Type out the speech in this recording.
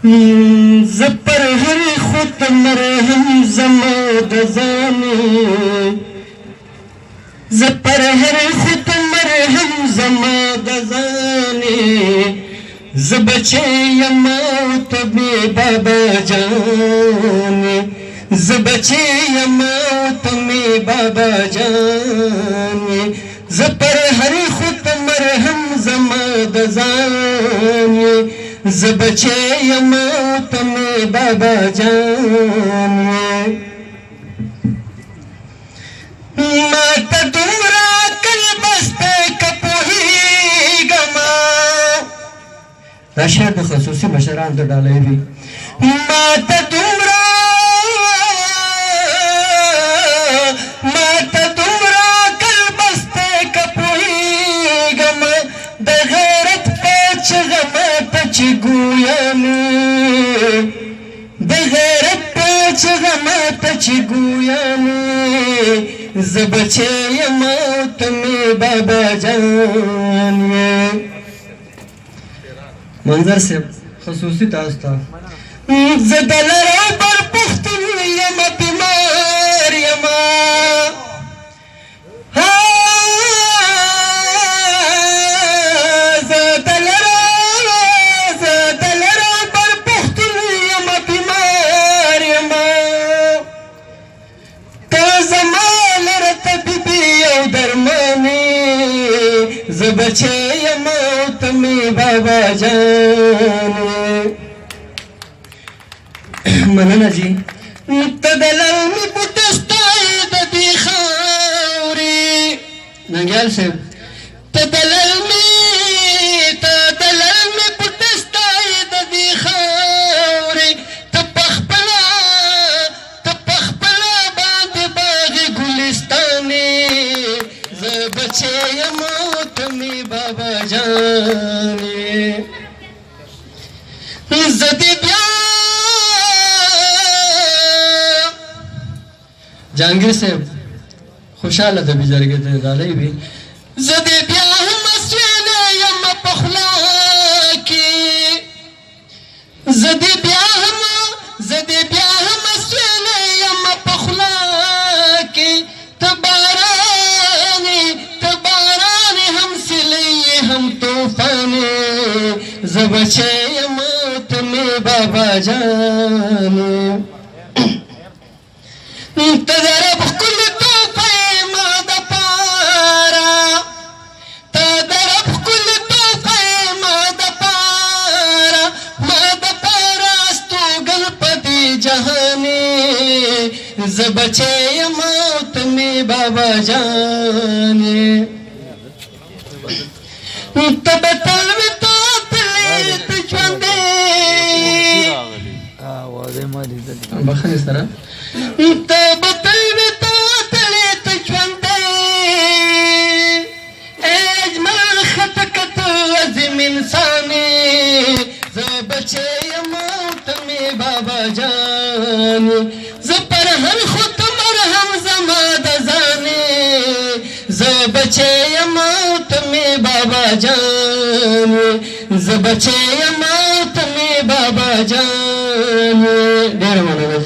زپر هر خود مرهم زما د ځانې زپر هر خود مرهم زما د ځانې زه بچی یم او ته مې بابا جانې زه بچی یم او ته مې بابا جانې زه پر هر خود مرهم زما د ځانې زه بچی یم او ته مې بابا جانې ما ته دومره عقل بسته که پوهېږمه دا شعر د خصوصي مشرانو ته ډالۍ وي ما ته دومره عقل بسته که پوهېږمه د غیرت په چغه ماته چې ګویانې د غیرت په چغه ماته چې ګویانې زه بچی یم او ته مې بابا جان یې منظر صاحب خصوصي تاسو ته زه د لرو بر پښتون یم بیمار یم زه د لرو بر پښتون یم بیمار یم ته زما لره طبیبي او درمانې زه بچی یم او ته مې بابا جانې مننه جی ته د للمي بوټه ستایې د دې خاورې ننګیال صاحب ته د للمي بوټه ستایې د دې خاورې ته پخپله باندې باغ ګلستانې زه بچی یم او ته مې بابا جانې زه دې بیا جهانگیر صاحب خوشحاله ده بزرګې ته ډالۍ وي زه دې بیا هم اسویلی یم په خوله کې زه دې بیا هم اسویلی یم په خوله کې ته بارانې هم سیلی هم طوفانې زه بچی یم ته مې بابا جانې ته د رب ښکلې تحفه یې ما دپاره ته د رب ښکلې تحفه یې ما دپاره استوګن په دې جهانې زه بچی یم او ته مې بابا جانې ته به تل وې ته تلې ته ژوندې بخښنې سره ته به تل وې ته تلې ته ژوندی اجمل خټکه ته عظیم انسانې زه بچی یم او ته مې بابا جانې زه پر هر خود مرهم زما د ځانې زه بچی یم او ته مې بابا جانې زه بچی یم او ته مې بابا جانې ډېره مننه